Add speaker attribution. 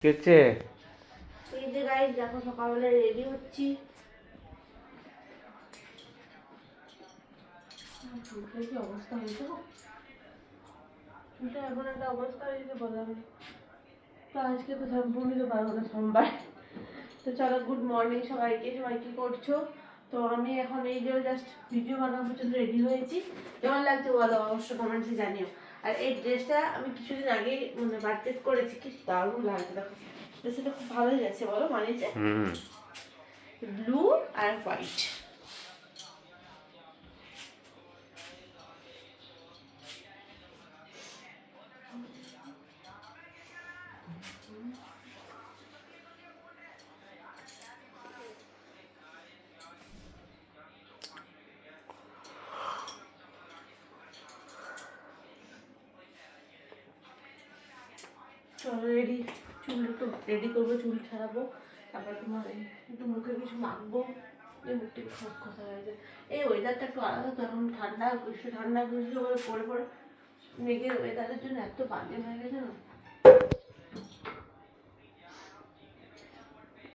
Speaker 1: কেচে
Speaker 2: এই যে গাইস দেখো সকালবেলা রেডি হচ্ছি। চুলটার কি অবস্থা হয়েছে গো, চুলটা এমন একটা অবস্থা হয়েছে বলা নেই। তো আজকে তো শ্যাম্পু নিতে পারবো না, সোমবার। তো চলো, গুড মর্নিং সবাইকে। সবাই কি করছো? তো আমি এখন এই যে জাস্ট ভিডিও বানানোর জন্য রেডি হয়েছি। কেমন লাগছে বলো, অবশ্যই কমেন্টসে জানিও। আর এই ড্রেসটা আমি কিছুদিন আগে মানে পারচেস করেছি, কি দারুণ লাগছে দেখো। ড্রেসটা খুব ভালোই যাচ্ছে, বলো মানিয়েছে। ব্লু আর হোয়াইট। চলো রেডি, চুল একটু রেডি করবো, চুল ছাড়াবো, তারপর তোমার একটু মুখে কিছু মাখবো। এই মুখটা একটু খসখসা হয়েছে। এই ওয়েদারটা একটু আলাদা তো, এখন ঠান্ডা গ্রীষ্ম ঠান্ডা গ্রীষ্ম করে পরে পরে মেঘের ওয়েদারের জন্য এত বাজে হয়ে গেছে না।